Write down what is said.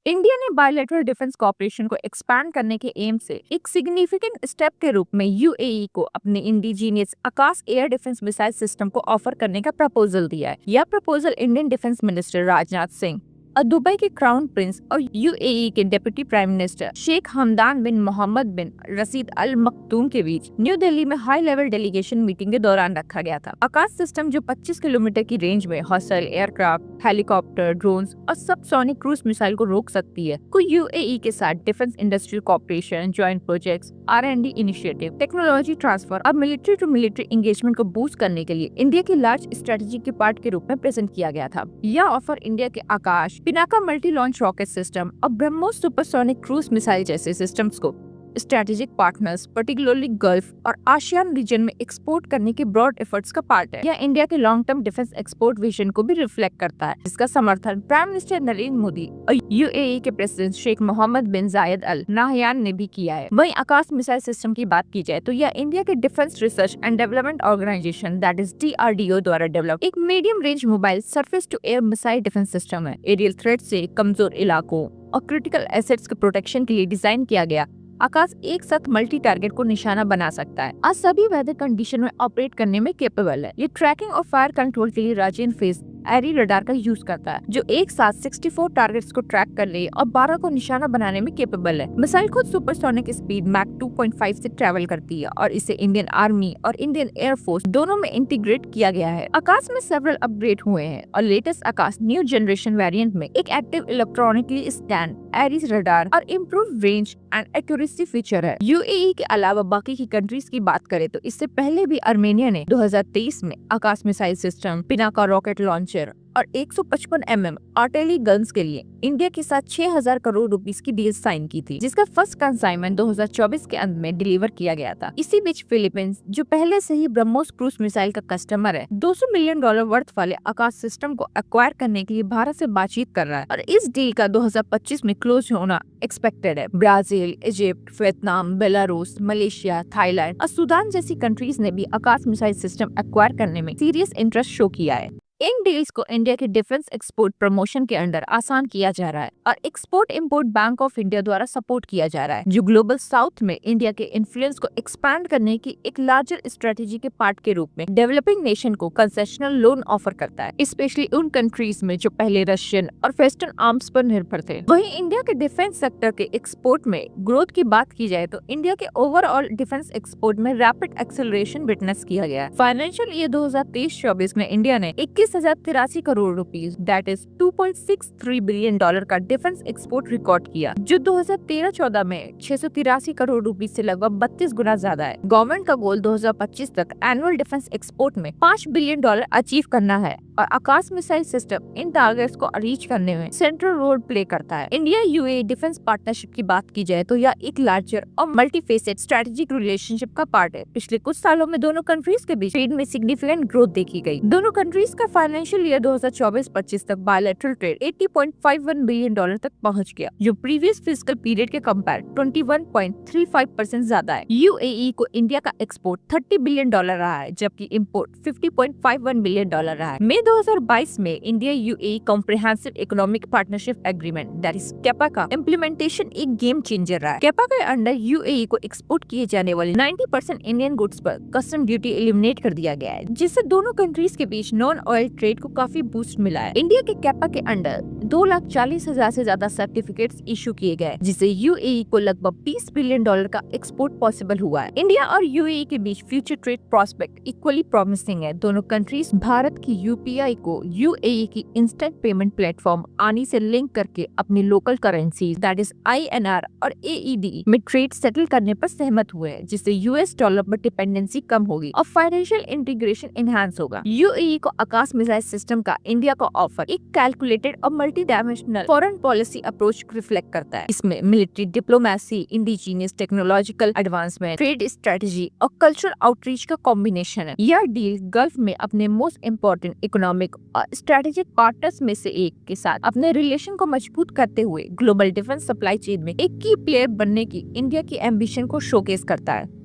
India ने bilateral defence cooperation को expand करने के एम से एक सिग्निफिकेंट स्टेप के रूप में यूएई को अपने indigenous Akash air defence missile system को ऑफर करने का प्रपोजल दिया है। यह proposal Indian defence minister Rajnath Singh और दुबई के क्राउन प्रिंस और यूएई के deputy prime minister Sheikh Hamdan bin Mohammed bin Rashid Al Maktoum के बीच न्यू दिल्ली में हाई लेवल डेलीगेशन मीटिंग के दौरान रखा गया था। आकाश सिस्टम जो 25 किलोमीटर की रेंज में हॉस्टाइल एयरक्राफ्ट, हेलीकॉप्टर, ड्रोन्स और सबसोनिक क्रूज मिसाइल को रोक सकती है, को यूएई के साथ defence industrial cooperation, joint projects, R&D initiative, technology transfer और मिलिट्री टू मिलिट्री एंगेजमेंट को बूस्ट करने के लिए इंडिया की लार्ज स्ट्रेटेजी के पार्ट के रूप में प्रेजेंट किया गया था। यह ऑफर इंडिया के Akash, Pinaka multi launch rocket system और ब्रह्मोस सुपरसोनिक क्रूज मिसाइल जैसे सिस्टम्स को स्ट्रेटेजिक पार्टनर्स, पर्टिकुलरली गल्फ और आसियान रीजन में एक्सपोर्ट करने के ब्रॉड एफर्ट्स का पार्ट है। यह इंडिया के long term defence export vision को भी रिफ्लेक्ट करता है, जिसका समर्थन प्राइम मिनिस्टर नरेंद्र मोदी और यूएई के प्रेसिडेंट शेख मोहम्मद बिन जायद अल नाहयान ने भी किया है। वहीं आकाश मिसाइल सिस्टम की बात की जाए तो यह इंडिया के defence research and development organisation that is DRDO द्वारा डेवलप एक medium range mobile surface to air missile defence system है। एरियल थ्रेट से कमजोर इलाकों और क्रिटिकल एसेट्स के प्रोटेक्शन के लिए डिजाइन किया गया आकाश एक साथ मल्टी टारगेट को निशाना बना सकता है और सभी वेदर कंडीशन में ऑपरेट करने में केपेबल है। ये ट्रैकिंग और फायर कंट्रोल के लिए राजन फेज एरी रडार का यूज करता है, जो एक साथ 64 टारगेट्स को ट्रैक कर ले और 12 को निशाना बनाने में केपेबल है। मिसाइल खुद सुपरसोनिक स्पीड मैक 2.5 से ट्रैवल करती है और इसे इंडियन आर्मी और इंडियन एयरफोर्स दोनों में इंटीग्रेट किया गया है। आकाश में सेवरल अपग्रेड हुए हैं और latest Akash new generation variant में एक active electronically scanned arrays radar और improve range and accuracy feature है। यूएई के अलावा बाकी की कंट्रीज की बात करें तो इससे पहले भी आर्मेनिया ने 2023 में Akash missile system, Pinaka rocket launcher और 155 mm आर्टिलरी गन्स के लिए इंडिया के साथ 6000 करोड़ रुपीस की डील साइन की थी, जिसका फर्स्ट कंसाइनमेंट 2024 के अंत में डिलीवर किया गया था। इसी बीच फिलीपींस, जो पहले से ही ब्रह्मोस क्रूज मिसाइल का कस्टमर है, $200 मिलियन वर्थ वाले आकाश सिस्टम को एक्वायर करने के लिए भारत से बातचीत कर रहा है और इस डील का 2025 में क्लोज होना एक्सपेक्टेड है। Brazil, Egypt, Vietnam, Belarus, Malaysia, Thailand और सूडान जैसी कंट्रीज ने भी आकाश मिसाइल सिस्टम एक्वायर करने में सीरियस इंटरेस्ट शो किया है। इन डील्स को इंडिया के डिफेंस एक्सपोर्ट प्रमोशन के अंडर आसान किया जा रहा है और export import bank of India द्वारा सपोर्ट किया जा रहा है, जो ग्लोबल साउथ में इंडिया के इन्फ्लुएंस को एक्सपैंड करने की एक लार्जर स्ट्रेटेजी के पार्ट के रूप में डेवलपिंग नेशन को कंसेशनल लोन ऑफर करता है, स्पेशली उन कंट्रीज में जो पहले रशियन और वेस्टर्न आर्म्स पर निर्भर थे। वहीं इंडिया के डिफेंस सेक्टर के एक्सपोर्ट में ग्रोथ की बात की जाए तो इंडिया के ओवरऑल डिफेंस एक्सपोर्ट में रैपिड एक्सेलरेशन विटनेस किया गया। फाइनेंशियल ईयर 2023-24 में इंडिया ने 21,083 crore rupees that is $2.63 billion का डिफेंस एक्सपोर्ट रिकॉर्ड किया, जो 2013-14 में 683 करोड़ रुपीस से लगभग 32 गुना ज्यादा है। गवर्नमेंट का गोल 2025 तक एनुअल डिफेंस एक्सपोर्ट में $5 बिलियन अचीव करना है और आकाश मिसाइल सिस्टम इन टारगेट्स को रीच करने में सेंट्रल रोल प्ले करता है। इंडिया यूएई डिफेंस पार्टनरशिप की बात की जाए तो यह एक लार्जर और मल्टीफेसेड स्ट्रेटेजिक रिलेशनशिप का पार्ट है। पिछले कुछ सालों में दोनों कंट्रीज के बीच ट्रेड में सिग्निफिकेंट ग्रोथ देखी गई। दोनों कंट्रीज का फाइनेंशियल ईयर 2024-25 तक बायलैटरल ट्रेड $80.51 बिलियन तक पहुंच गया, जो प्रीवियस फिस्कल पीरियड के कंपेयर 21.35% ज्यादा है। यूएई को इंडिया का एक्सपोर्ट $30 बिलियन रहा है, जबकि इम्पोर्ट $50.51 बिलियन रहा है। मई 2022 में India UAE comprehensive economic partnership agreement that is kappa का इम्प्लीमेंटेशन एक गेम चेंजर रहा है। कैपा के अंडर यूएई को एक्सपोर्ट किए जाने वाले 90% इंडियन गुड्स पर कस्टम ड्यूटी एलिमिनेट कर दिया गया है, जिससे दोनों कंट्रीज के बीच नॉन ऑयल ट्रेड को काफी बूस्ट मिला है। इंडिया के कैपा के अंडर 2,40,000 से ज्यादा सर्टिफिकेट्स इशू किए गए, जिससे यूएई को लगभग $20 बिलियन का एक्सपोर्ट पॉसिबल हुआ है। इंडिया और यूएई के बीच future trade prospect equally promising है। दोनों कंट्रीज भारत की यूपीआई को यूएई की इंस्टेंट पेमेंट प्लेटफॉर्म आनी से लिंक करके अपनी local currency that is INR और एईडी में ट्रेड सेटल करने पर सहमत हुए हैं, जिससे यूएस डॉलर पर डिपेंडेंसी कम होगी और फाइनेंशियल इंटीग्रेशन एनहांस होगा। यूएई को आकाश मिसाइल सिस्टम का इंडिया का ऑफर एक कैलकुलेटेड और multi dimensional foreign policy approach reflect करता है। इसमें military diplomacy, indigenous technological advancement, trade strategy और कल्चरल आउटरीच का कॉम्बिनेशन है। यह डील गल्फ में अपने मोस्ट इम्पोर्टेंट इकोनॉमिक और स्ट्रेटेजिक पार्टनर्स में से एक के साथ अपने रिलेशन को मजबूत करते हुए ग्लोबल डिफेंस सप्लाई चेन में एक की प्लेयर बनने की इंडिया की एम्बिशन को शोकेस करता है।